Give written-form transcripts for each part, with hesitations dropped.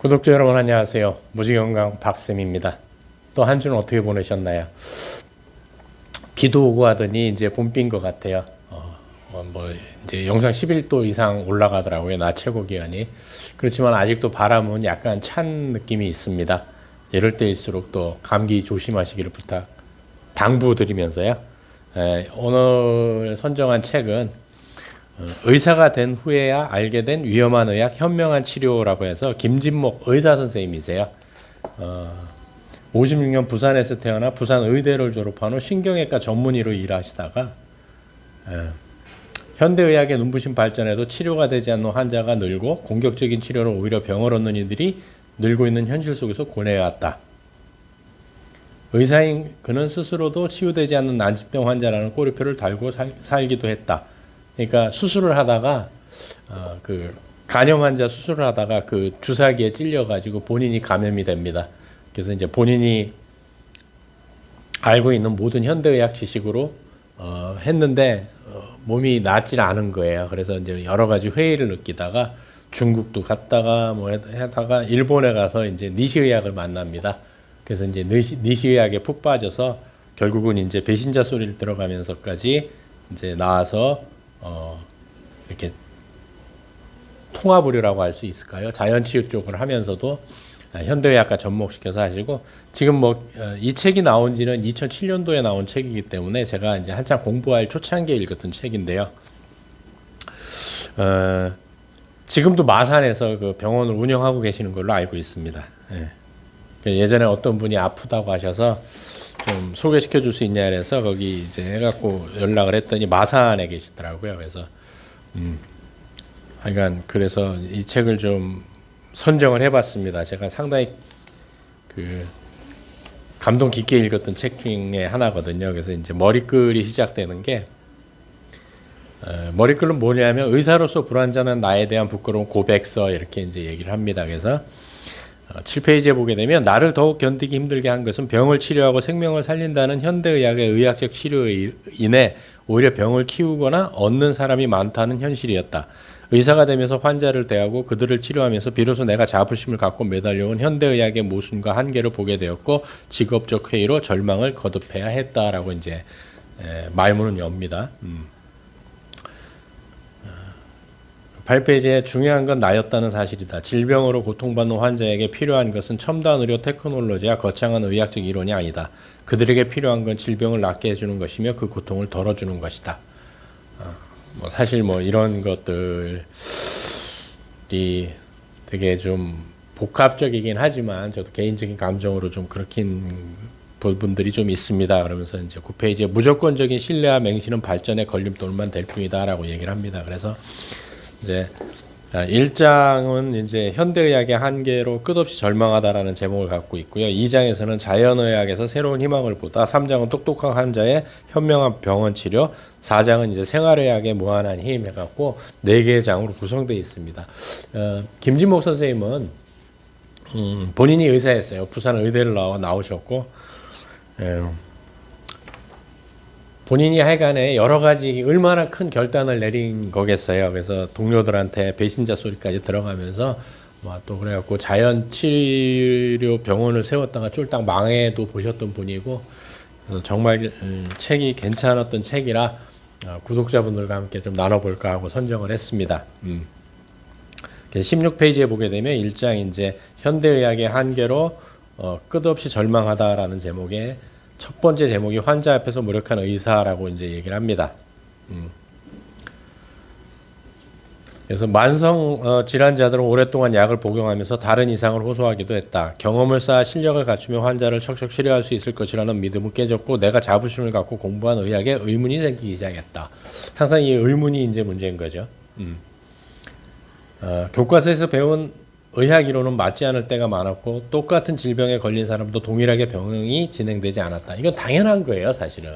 구독자 여러분 안녕하세요. 무지건강 박쌤입니다. 또 한 주는 어떻게 보내셨나요? 비도 오고 하더니 이제 봄비인 것 같아요. 이제 영상 11도 이상 올라가더라고요. 낮 최고 기온이. 그렇지만 아직도 바람은 약간 찬 느낌이 있습니다. 이럴 때일수록 또 감기 조심하시기를 당부드리면서요. 오늘 선정한 책은 의사가 된 후에야 알게 된 위험한 의학 현명한 치료라고 해서 김진목 의사 선생님이세요. 56년 부산에서 태어나 부산 의대를 졸업한 후 신경외과 전문의로 일하시다가 현대의학의 눈부신 발전에도 치료가 되지 않는 환자가 늘고 공격적인 치료로 오히려 병을 얻는 이들이 늘고 있는 현실 속에서 고뇌해왔다. 의사인 그는 스스로도 치유되지 않는 난치병 환자라는 꼬리표를 달고 살기도 했다. 그러니까 수술을 하다가 그 간염 환자 수술을 하다가 그 주사기에 찔려가지고 본인이 감염이 됩니다. 그래서 이제 본인이 알고 있는 모든 현대의학 지식으로 했는데 몸이 낫질 않은 거예요. 그래서 이제 여러 가지 회의를 느끼다가 중국도 갔다가 뭐 하다가 일본에 가서 이제 니시의학을 만납니다. 그래서 이제 니시의학에 푹 빠져서 결국은 이제 배신자 소리를 들어가면서까지 이제 나와서 이렇게 통합의료라고 할 수 있을까요? 자연치유 쪽을 하면서도 현대의학과 접목시켜서 하시고 지금 뭐 이 책이 나온 지는 2007년도에 나온 책이기 때문에 제가 이제 한참 공부할 초창기에 읽었던 책인데요. 지금도 마산에서 그 병원을 운영하고 계시는 걸로 알고 있습니다. 예전에 어떤 분이 아프다고 하셔서 좀 소개시켜 줄 수 있냐 해서 거기 이제 해갖고 연락을 했더니 마산에 계시더라고요. 그래서 하여간 그래서 이 책을 좀 선정을 해봤습니다. 제가 상당히 그 감동 깊게 읽었던 책 중에 하나거든요. 그래서 이제 머리글이 시작되는 게 머리글은 뭐냐면 의사로서 불완전한 나에 대한 부끄러운 고백서 이렇게 이제 얘기를 합니다. 그래서 7페이지에 보게 되면 나를 더욱 견디기 힘들게 한 것은 병을 치료하고 생명을 살린다는 현대의학의 의학적 치료에 인해 오히려 병을 키우거나 얻는 사람이 많다는 현실이었다. 의사가 되면서 환자를 대하고 그들을 치료하면서 비로소 내가 자부심을 갖고 매달려온 현대의학의 모순과 한계를 보게 되었고 직업적 회의로 절망을 거듭해야 했다라고 이제 말문은 엽니다. 8페이지에 중요한 건 나였다는 사실이다. 질병으로 고통받는 환자에게 필요한 것은 첨단 의료 테크놀로지와 거창한 의학적 이론이 아니다. 그들에게 필요한 건 질병을 낫게 해주는 것이며 그 고통을 덜어주는 것이다. 뭐 사실 뭐 이런 것들이 되게 좀 복합적이긴 하지만 저도 개인적인 감정으로 좀 그렇긴 부분들이 좀 있습니다. 그러면서 이제 9페이지에 무조건적인 신뢰와 맹신은 발전의 걸림돌만 될 뿐이다라고 얘기를 합니다. 그래서 이제 1장은 이제 현대의학의 한계로 끝없이 절망하다라는 제목을 갖고 있고요. 2장에서는 자연의학에서 새로운 희망을 보다. 3장은 똑똑한 환자의 현명한 병원 치료. 4장은 이제 생활의학의 무한한 힘 해갖고 4개의 장으로 구성되어 있습니다. 김진목 선생님은 본인이 의사였어요. 부산 의대를 나오셨고 본인이 하여간에 여러 가지 얼마나 큰 결단을 내린 거겠어요. 그래서 동료들한테 배신자 소리까지 들어가면서 또 그래갖고 자연치료 병원을 세웠다가 쫄딱 망해도 보셨던 분이고 그래서 정말 책이 괜찮았던 책이라 구독자분들과 함께 좀 나눠볼까 하고 선정을 했습니다. 16페이지에 보게 되면 1장 이제 현대의학의 한계로 끝없이 절망하다라는 제목의 첫 번째 제목이 환자 앞에서 무력한 의사라고 이제 얘기를 합니다. 그래서 만성 질환자들은 오랫동안 약을 복용하면서 다른 이상을 호소하기도 했다. 경험을 쌓아 실력을 갖추며 환자를 척척 치료할 수 있을 것이라는 믿음은 깨졌고 내가 자부심을 갖고 공부한 의학에 의문이 생기기 시작했다. 항상 이 의문이 이제 문제인 거죠. 교과서에서 배운 의학 이론은 맞지 않을 때가 많았고 똑같은 질병에 걸린 사람도 동일하게 병이 진행되지 않았다. 이건 당연한 거예요, 사실은.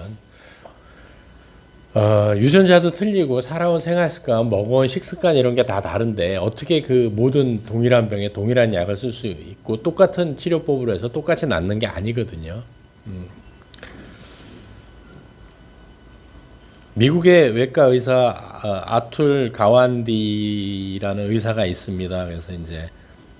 유전자도 틀리고 살아온 생활 습관, 먹어온 식습관 이런 게 다 다른데 어떻게 그 모든 동일한 병에 동일한 약을 쓸 수 있고 똑같은 치료법으로 해서 똑같이 낫는 게 아니거든요. 미국의 외과 의사 아툴 가완디라는 의사가 있습니다. 그래서 이제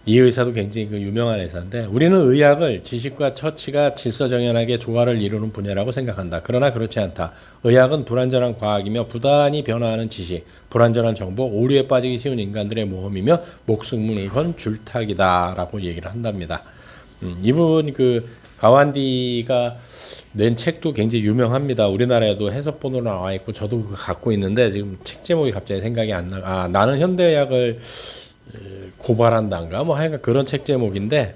이 의사도 굉장히 그 유명한 의사인데 우리는 의학을 지식과 처치가 질서정연하게 조화를 이루는 분야라고 생각한다. 그러나 그렇지 않다. 의학은 불완전한 과학이며 부단히 변화하는 지식, 불완전한 정보, 오류에 빠지기 쉬운 인간들의 모험이며 목숨을 건 줄타기다라고 얘기를 한답니다. 이분 그 가완디가 낸 책도 굉장히 유명합니다. 우리나라에도 해석본으로 나와 있고 저도 그거 갖고 있는데 지금 책 제목이 갑자기 생각이 안 나. 아, 나는 현대의학을 고발한다인가 뭐 하여간 그런 책 제목인데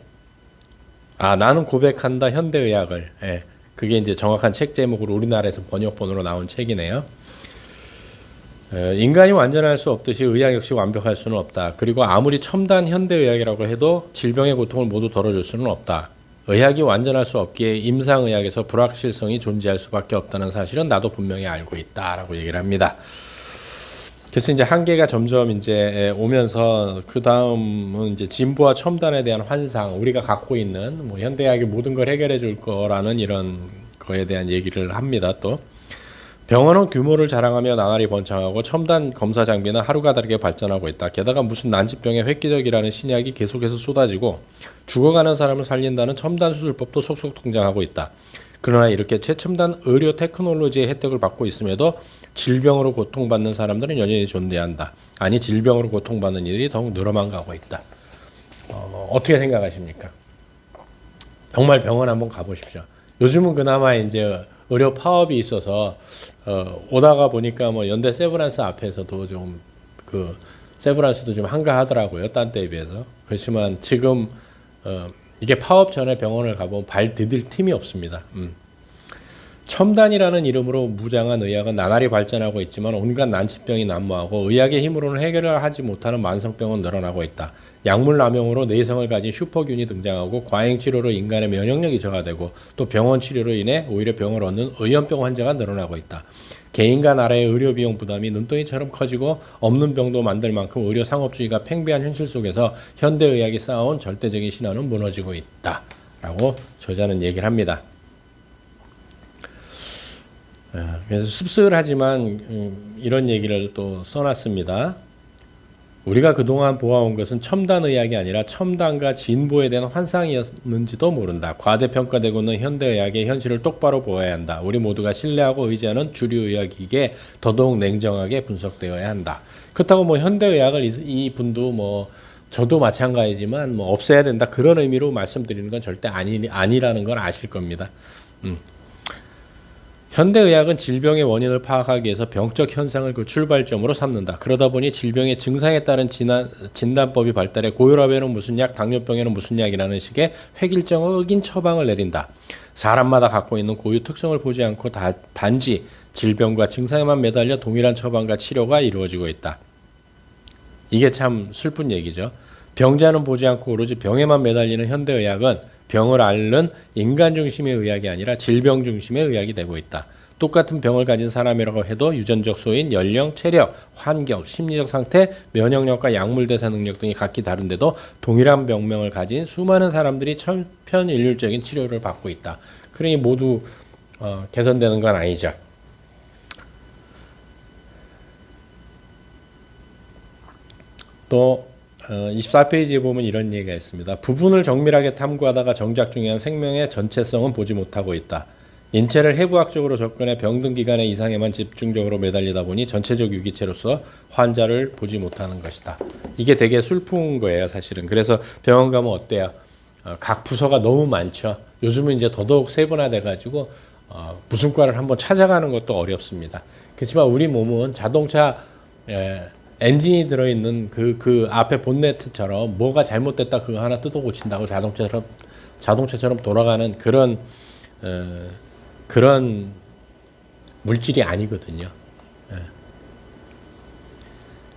아 나는 고백한다 현대의학을 예, 그게 이제 정확한 책 제목으로 우리나라에서 번역본으로 나온 책이네요. 인간이 완전할 수 없듯이 의학 역시 완벽할 수는 없다. 그리고 아무리 첨단 현대의학이라고 해도 질병의 고통을 모두 덜어줄 수는 없다. 의학이 완전할 수 없기에 임상의학에서 불확실성이 존재할 수밖에 없다는 사실은 나도 분명히 알고 있다라고 얘기를 합니다. 그래서 이제 한계가 점점 이제 오면서 그 다음은 이제 진보와 첨단에 대한 환상, 우리가 갖고 있는 뭐 현대의학이 모든 걸 해결해 줄 거라는 이런 거에 대한 얘기를 합니다. 또 병원은 규모를 자랑하며 나날이 번창하고 첨단 검사 장비는 하루가 다르게 발전하고 있다. 게다가 무슨 난치병의 획기적이라는 신약이 계속해서 쏟아지고 죽어가는 사람을 살린다는 첨단 수술법도 속속 등장하고 있다. 그러나 이렇게 최첨단 의료 테크놀로지의 혜택을 받고 있음에도 질병으로 고통받는 사람들은 여전히 존재한다. 아니 질병으로 고통받는 일이 더욱 늘어만 가고 있다. 어떻게 생각하십니까? 정말 병원 한번 가보십시오. 요즘은 그나마 이제 의료 파업이 있어서 오다가 보니까 뭐 연대 세브란스 앞에서도 좀 그 세브란스도 좀 한가하더라고요. 딴 때에 비해서. 그렇지만 지금 이게 파업 전에 병원을 가보면 발 디딜 틈이 없습니다. 첨단이라는 이름으로 무장한 의학은 나날이 발전하고 있지만 온갖 난치병이 난무하고 의학의 힘으로는 해결을 하지 못하는 만성병은 늘어나고 있다. 약물 남용으로 내성을 가진 슈퍼균이 등장하고 과잉 치료로 인간의 면역력이 저하되고 또 병원 치료로 인해 오히려 병을 얻는 의연병 환자가 늘어나고 있다. 개인과 나라의 의료 비용 부담이 눈덩이처럼 커지고 없는 병도 만들 만큼 의료 상업주의가 팽배한 현실 속에서 현대 의학이 쌓아온 절대적인 신화는 무너지고 있다라고 저자는 얘기를 합니다. 그래서 씁쓸하지만 이런 얘기를 또 써놨습니다. 우리가 그동안 보아온 것은 첨단 의학이 아니라 첨단과 진보에 대한 환상이었는지도 모른다. 과대평가되고 있는 현대의학의 현실을 똑바로 보아야 한다. 우리 모두가 신뢰하고 의지하는 주류의학이기에 더더욱 냉정하게 분석되어야 한다. 그렇다고 뭐 현대의학을 이 분도 뭐 저도 마찬가지지만 뭐 없애야 된다 그런 의미로 말씀드리는 건 절대 아니라는 걸 아실 겁니다. 현대의학은 질병의 원인을 파악하기 위해서 병적 현상을 그 출발점으로 삼는다. 그러다 보니 질병의 증상에 따른 진단법이 발달해 고혈압에는 무슨 약, 당뇨병에는 무슨 약이라는 식의 획일적인 처방을 내린다. 사람마다 갖고 있는 고유 특성을 보지 않고 단지 질병과 증상에만 매달려 동일한 처방과 치료가 이루어지고 있다. 이게 참 슬픈 얘기죠. 병자는 보지 않고 오로지 병에만 매달리는 현대의학은 병을 앓는 인간 중심의 의학이 아니라 질병 중심의 의학이 되고 있다. 똑같은 병을 가진 사람이라고 해도 유전적 소인, 연령, 체력, 환경, 심리적 상태, 면역력과 약물 대사 능력 등이 각기 다른데도 동일한 병명을 가진 수많은 사람들이 천편일률적인 치료를 받고 있다. 그러니 모두 개선되는 건 아니죠. 또 24페이지에 보면 이런 얘기가 있습니다. 부분을 정밀하게 탐구하다가 정작 중요한 생명의 전체성은 보지 못하고 있다. 인체를 해부학적으로 접근해 병든 기관의 이상에만 집중적으로 매달리다 보니 전체적 유기체로서 환자를 보지 못하는 것이다. 이게 되게 슬픈 거예요, 사실은. 그래서 병원 가면 어때요? 각 부서가 너무 많죠. 요즘은 이제 더더욱 세분화돼가지고 무슨 과를 한번 찾아가는 것도 어렵습니다. 그렇지만 우리 몸은 자동차 엔진이 들어있는 그 앞에 본네트처럼 뭐가 잘못됐다 그거 하나 뜯어 고친다고 자동차처럼 돌아가는 그런 물질이 아니거든요.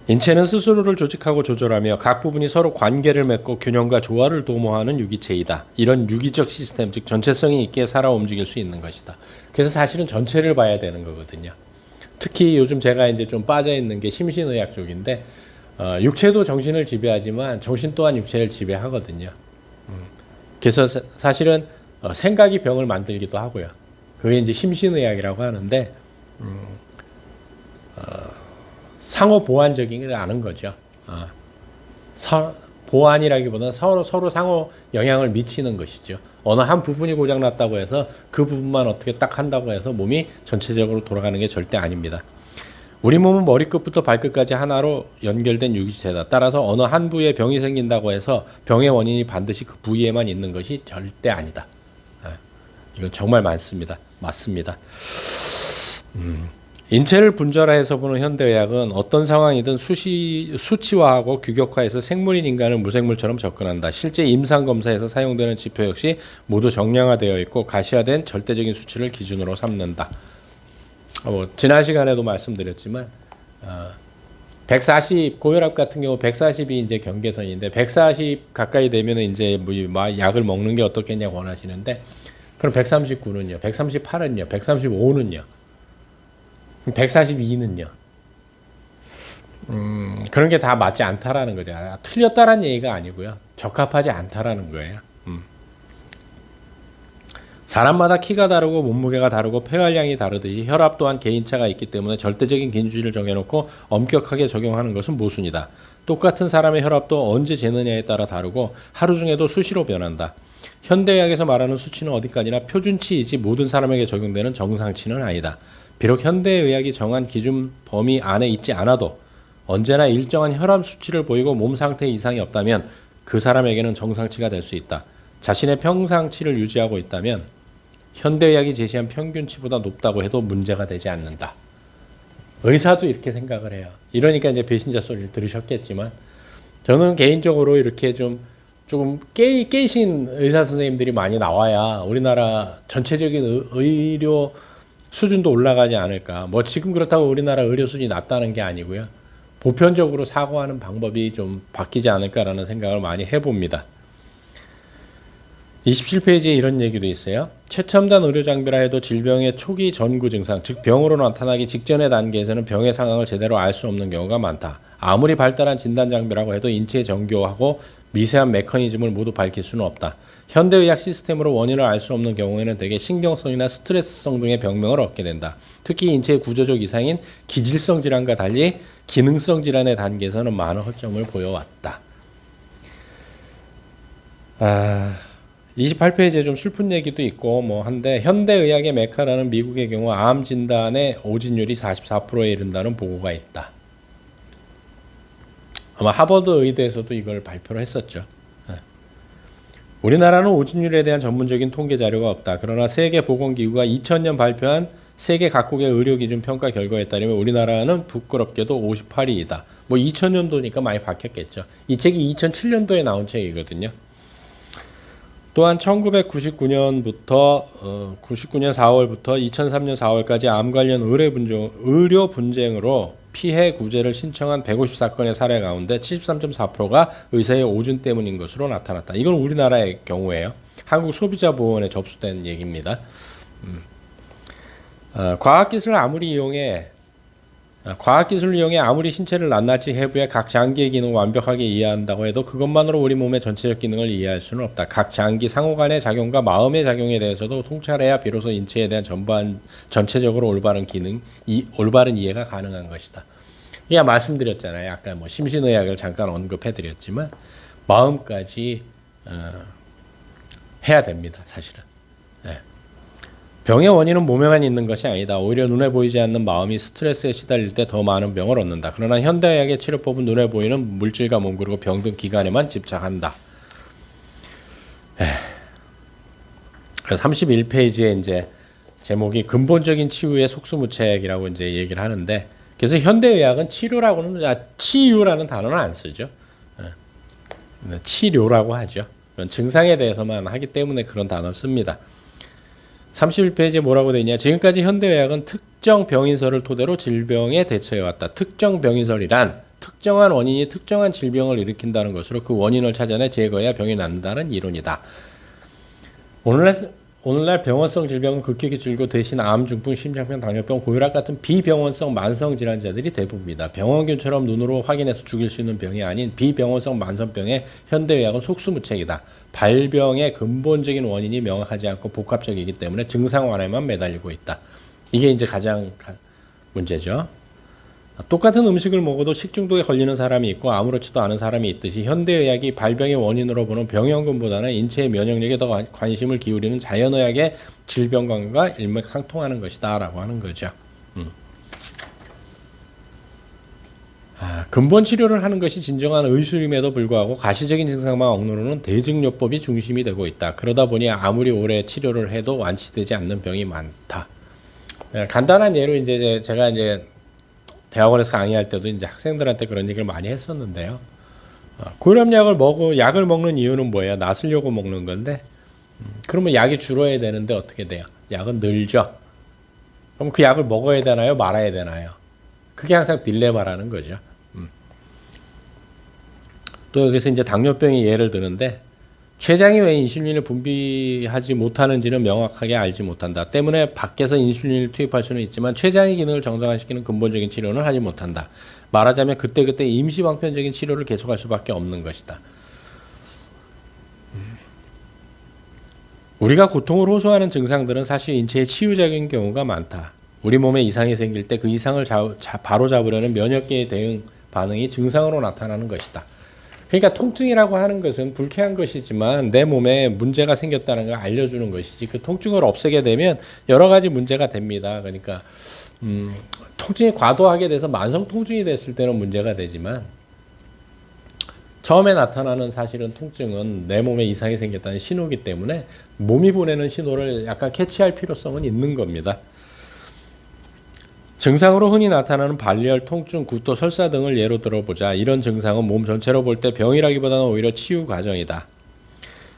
인체는 스스로를 조직하고 조절하며 각 부분이 서로 관계를 맺고 균형과 조화를 도모하는 유기체이다. 이런 유기적 시스템, 즉 전체성이 있게 살아 움직일 수 있는 것이다. 그래서 사실은 전체를 봐야 되는 거거든요. 특히 요즘 제가 이제 좀 빠져 있는 게 심신의학 쪽인데 육체도 정신을 지배하지만 정신 또한 육체를 지배하거든요. 그래서 사실은 생각이 병을 만들기도 하고요. 그게 이제 심신의학이라고 하는데 상호 보완적인 걸 아는 거죠. 보완이라기보다는 서로 상호 영향을 미치는 것이죠. 어느 한 부분이 고장났다고 해서 그 부분만 어떻게 딱 한다고 해서 몸이 전체적으로 돌아가는 게 절대 아닙니다. 우리 몸은 머리끝부터 발끝까지 하나로 연결된 유기체다. 따라서 어느 한 부위에 병이 생긴다고 해서 병의 원인이 반드시 그 부위에만 있는 것이 절대 아니다. 이건 정말 맞습니다. 인체를 분절화해서 보는 현대의학은 어떤 상황이든 수치화하고 규격화해서 생물인 인간을 무생물처럼 접근한다. 실제 임상검사에서 사용되는 지표 역시 모두 정량화되어 있고 가시화된 절대적인 수치를 기준으로 삼는다. 지난 시간에도 말씀드렸지만 140 고혈압 같은 경우 140이 이제 경계선인데 140 가까이 되면 이제 뭐 약을 먹는 게 어떻겠냐고 원하시는데 그럼 139는요, 138은요, 135는요, 142는요. 그런 게 다 맞지 않다라는 거죠. 틀렸다라는 얘기가 아니고요. 적합하지 않다라는 거예요. 사람마다 키가 다르고 몸무게가 다르고 폐활량이 다르듯이 혈압 또한 개인차가 있기 때문에 절대적인 기준치를 정해놓고 엄격하게 적용하는 것은 모순이다. 똑같은 사람의 혈압도 언제 재느냐에 따라 다르고 하루 중에도 수시로 변한다. 현대의학에서 말하는 수치는 어디까지나 표준치이지 모든 사람에게 적용되는 정상치는 아니다. 비록 현대의학이 정한 기준 범위 안에 있지 않아도 언제나 일정한 혈압 수치를 보이고 몸 상태 이상이 없다면 그 사람에게는 정상치가 될 수 있다. 자신의 평상치를 유지하고 있다면 현대의학이 제시한 평균치보다 높다고 해도 문제가 되지 않는다. 의사도 이렇게 생각을 해요. 이러니까 이제 배신자 소리를 들으셨겠지만 저는 개인적으로 이렇게 조금 깨신 의사 선생님들이 많이 나와야 우리나라 전체적인 의료 수준도 올라가지 않을까. 뭐 지금 그렇다고 우리나라 의료 수준이 낮다는 게 아니고요. 보편적으로 사고하는 방법이 좀 바뀌지 않을까라는 생각을 많이 해봅니다. 27페이지에 이런 얘기도 있어요. 최첨단 의료 장비라 해도 질병의 초기 전구 증상, 즉 병으로 나타나기 직전의 단계에서는 병의 상황을 제대로 알 수 없는 경우가 많다. 아무리 발달한 진단 장비라고 해도 인체의 정교하고 미세한 메커니즘을 모두 밝힐 수는 없다. 현대의학 시스템으로 원인을 알 수 없는 경우에는 대개 신경성이나 스트레스성 등의 병명을 얻게 된다. 특히 인체의 구조적 이상인 기질성 질환과 달리 기능성 질환의 단계에서는 많은 허점을 보여왔다. 28페이지에 좀 슬픈 얘기도 있고 뭐 한데 현대의학의 메카라는 미국의 경우 암 진단의 오진율이 44%에 이른다는 보고가 있다. 아마 하버드 의대에서도 이걸 발표를 했었죠. 우리나라는 오진율에 대한 전문적인 통계 자료가 없다. 그러나 세계보건기구가 2000년 발표한 세계 각국의 의료기준 평가 결과에 따르면 우리나라는 부끄럽게도 58위이다. 뭐 2000년도니까 많이 바뀌었겠죠. 이 책이 2007년도에 나온 책이거든요. 또한 1999년부터 99년 4월부터 2003년 4월까지 암 관련 의료 분쟁으로 피해 구제를 신청한 150사건의 사례 가운데 73.4%가 의사의 오준 때문인 것으로 나타났다. 이건 우리나라의 경우예요. 한국소비자보호원에 접수된 얘기입니다. 과학기술을 이용해 아무리 신체를 낱낱이 해부해 각 장기의 기능을 완벽하게 이해한다고 해도 그것만으로 우리 몸의 전체적 기능을 이해할 수는 없다. 각 장기 상호 간의 작용과 마음의 작용에 대해서도 통찰해야 비로소 인체에 대한 전체적으로 올바른 이해가 가능한 것이다. 이야 말씀드렸잖아요. 아까 뭐 심신의학을 잠깐 언급해드렸지만 마음까지 해야 됩니다. 사실은. 네. 병의 원인은 몸에만 있는 것이 아니다. 오히려 눈에 보이지 않는 마음이 스트레스에 시달릴 때 더 많은 병을 얻는다. 그러나 현대의학의 치료법은 눈에 보이는 물질과 몸 그리고 병 등 기관에만 집착한다. 31페이지에 이제 제목이 근본적인 치유의 속수무책이라고 이제 얘기를 하는데, 그래서 현대의학은 치료라고는 치유라는 단어는 안 쓰죠. 치료라고 하죠. 증상에 대해서만 하기 때문에 그런 단어를 씁니다. 31페이지에 뭐라고 되어 있냐. 지금까지 현대의학은 특정 병인설을 토대로 질병에 대처해왔다. 특정 병인설이란 특정한 원인이 특정한 질병을 일으킨다는 것으로 그 원인을 찾아내 제거해야 병이 낫는다는 이론이다. 오늘날 병원성 질병은 급격히 줄고 대신 암, 중풍, 심장병, 당뇨병, 고혈압 같은 비병원성 만성 질환자들이 대부분이다. 병원균처럼 눈으로 확인해서 죽일 수 있는 병이 아닌 비병원성 만성병의 현대의학은 속수무책이다. 발병의 근본적인 원인이 명확하지 않고 복합적이기 때문에 증상 완화에만 매달리고 있다. 이게 이제 가장 문제죠. 똑같은 음식을 먹어도 식중독에 걸리는 사람이 있고 아무렇지도 않은 사람이 있듯이 현대의학이 발병의 원인으로 보는 병원균보다는 인체의 면역력에 더 관심을 기울이는 자연의학의 질병관과 일맥상통하는 것이다 라고 하는 거죠. 근본 치료를 하는 것이 진정한 의술임에도 불구하고 가시적인 증상만 억누르는 대증요법이 중심이 되고 있다. 그러다 보니 아무리 오래 치료를 해도 완치되지 않는 병이 많다. 간단한 예로 이제 제가 이제 대학원에서 강의할 때도 이제 학생들한테 그런 얘기를 많이 했었는데요. 약을 먹는 이유는 뭐예요? 낫으려고 먹는 건데, 그러면 약이 줄어야 되는데 어떻게 돼요? 약은 늘죠. 그럼 그 약을 먹어야 되나요? 말아야 되나요? 그게 항상 딜레마라는 거죠. 또 여기서 이제 당뇨병의 예를 드는데, 췌장이 왜 인슐린을 분비하지 못하는지는 명확하게 알지 못한다. 때문에 밖에서 인슐린을 투입할 수는 있지만 췌장의 기능을 정상화시키는 근본적인 치료는 하지 못한다. 말하자면 그때그때 임시방편적인 치료를 계속할 수밖에 없는 것이다. 우리가 고통을 호소하는 증상들은 사실 인체에 치유적인 경우가 많다. 우리 몸에 이상이 생길 때 그 이상을 바로 잡으려는 면역계의 대응 반응이 증상으로 나타나는 것이다. 그러니까 통증이라고 하는 것은 불쾌한 것이지만 내 몸에 문제가 생겼다는 걸 알려주는 것이지, 그 통증을 없애게 되면 여러 가지 문제가 됩니다. 그러니까 통증이 과도하게 돼서 만성 통증이 됐을 때는 문제가 되지만, 처음에 나타나는 사실은 통증은 내 몸에 이상이 생겼다는 신호이기 때문에 몸이 보내는 신호를 약간 캐치할 필요성은 있는 겁니다. 증상으로 흔히 나타나는 발열, 통증, 구토, 설사 등을 예로 들어보자. 이런 증상은 몸 전체로 볼 때 병이라기보다는 오히려 치유 과정이다.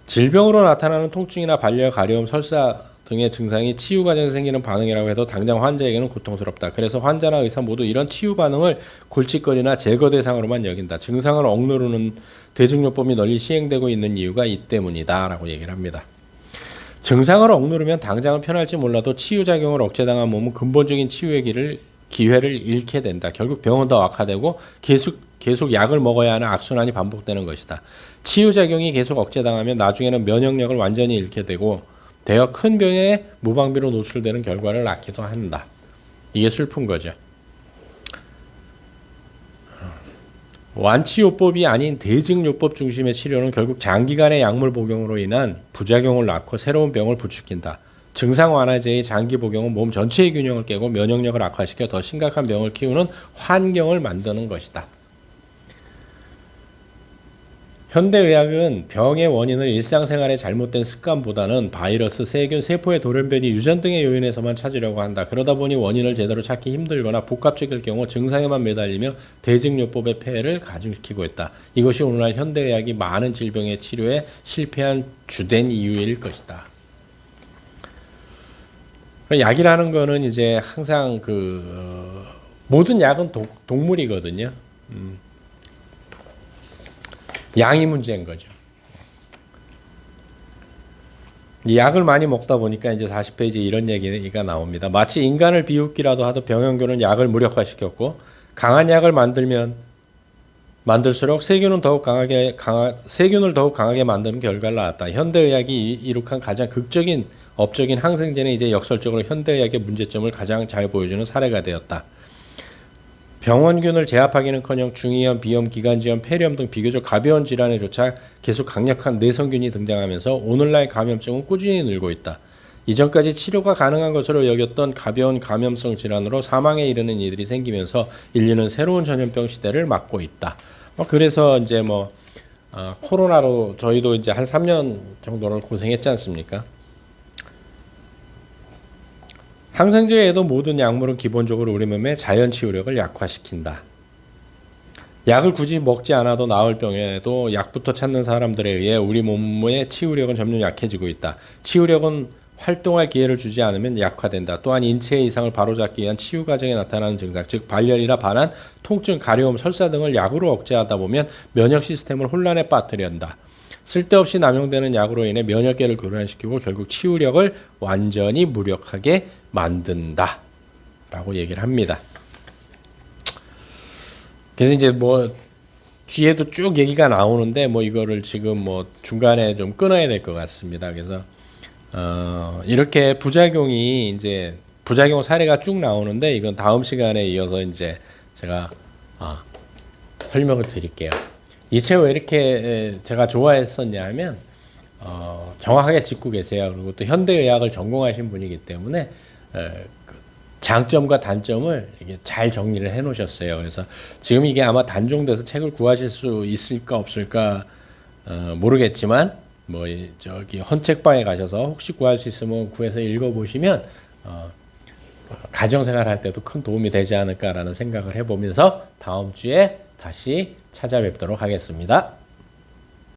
질병으로 나타나는 통증이나 발열, 가려움, 설사 등의 증상이 치유 과정에서 생기는 반응이라고 해도 당장 환자에게는 고통스럽다. 그래서 환자나 의사 모두 이런 치유 반응을 골칫거리나 제거 대상으로만 여긴다. 증상을 억누르는 대증요법이 널리 시행되고 있는 이유가 이 때문이다 라고 얘기를 합니다. 증상을 억누르면 당장은 편할지 몰라도 치유작용을 억제당한 몸은 근본적인 치유의 기회를 잃게 된다. 결국 병은 더 악화되고 계속 약을 먹어야 하는 악순환이 반복되는 것이다. 치유작용이 계속 억제당하면 나중에는 면역력을 완전히 잃게 되어 큰 병에 무방비로 노출되는 결과를 낳기도 한다. 이게 슬픈 거죠. 완치요법이 아닌 대증요법 중심의 치료는 결국 장기간의 약물 복용으로 인한 부작용을 낳고 새로운 병을 부추긴다. 증상 완화제의 장기 복용은 몸 전체의 균형을 깨고 면역력을 악화시켜 더 심각한 병을 키우는 환경을 만드는 것이다. 현대의학은 병의 원인을 일상생활의 잘못된 습관보다는 바이러스, 세균, 세포의 돌연변이, 유전 등의 요인에서만 찾으려고 한다. 그러다 보니 원인을 제대로 찾기 힘들거나 복합적일 경우 증상에만 매달리며 대증요법의 폐해를 가중시키고 있다. 이것이 오늘날 현대의학이 많은 질병의 치료에 실패한 주된 이유일 것이다. 약이라는 거는 이제 항상 모든 약은 동물이거든요. 양이 문제인 거죠. 이 약을 많이 먹다 보니까 이제 40페이지 이런 얘기가 나옵니다. 마치 인간을 비웃기라도 하듯 병원균은 약을 무력화시켰고, 강한 약을 만들수록 세균을 더욱 강하게 만드는 결과를 낳았다. 현대의학이 이룩한 가장 극적인 업적인 항생제는 이제 역설적으로 현대의학의 문제점을 가장 잘 보여주는 사례가 되었다. 병원균을 제압하기는커녕 중이염, 비염, 기관지염, 폐렴 등 비교적 가벼운 질환에조차 계속 강력한 내성균이 등장하면서 오늘날 감염증은 꾸준히 늘고 있다. 이전까지 치료가 가능한 것으로 여겼던 가벼운 감염성 질환으로 사망에 이르는 이들이 생기면서 인류는 새로운 전염병 시대를 맞고 있다. 그래서 이제 코로나로 저희도 이제 한 3년 정도를 고생했지 않습니까? 항생제에도 모든 약물은 기본적으로 우리 몸의 자연 치유력을 약화시킨다. 약을 굳이 먹지 않아도 나을 병에도 약부터 찾는 사람들에 의해 우리 몸의 치유력은 점점 약해지고 있다. 치유력은 활동할 기회를 주지 않으면 약화된다. 또한 인체의 이상을 바로잡기 위한 치유 과정에 나타나는 증상, 즉 발열이나 반한, 통증, 가려움, 설사 등을 약으로 억제하다 보면 면역 시스템을 혼란에 빠뜨린다. 쓸데없이 남용되는 약으로 인해 면역계를 교란시키고 결국 치유력을 완전히 무력하게 만든다 라고 얘기를 합니다. 그래서 이제 뒤에도 쭉 얘기가 나오는데 이거를 지금 중간에 좀 끊어야 될 것 같습니다. 그래서 이렇게 부작용 사례가 쭉 나오는데 이건 다음 시간에 이어서 이제 제가 설명을 드릴게요. 이 책 왜 이렇게 제가 좋아했었냐 하면 정확하게 짚고 계세요. 그리고 또 현대의학을 전공하신 분이기 때문에 그 장점과 단점을 이게 잘 정리를 해 놓으셨어요. 그래서 지금 이게 아마 단종돼서 책을 구하실 수 있을까 없을까 모르겠지만 뭐 저기 헌책방에 가셔서 혹시 구할 수 있으면 구해서 읽어보시면 가정생활 할 때도 큰 도움이 되지 않을까라는 생각을 해보면서 다음 주에 다시 찾아뵙도록 하겠습니다.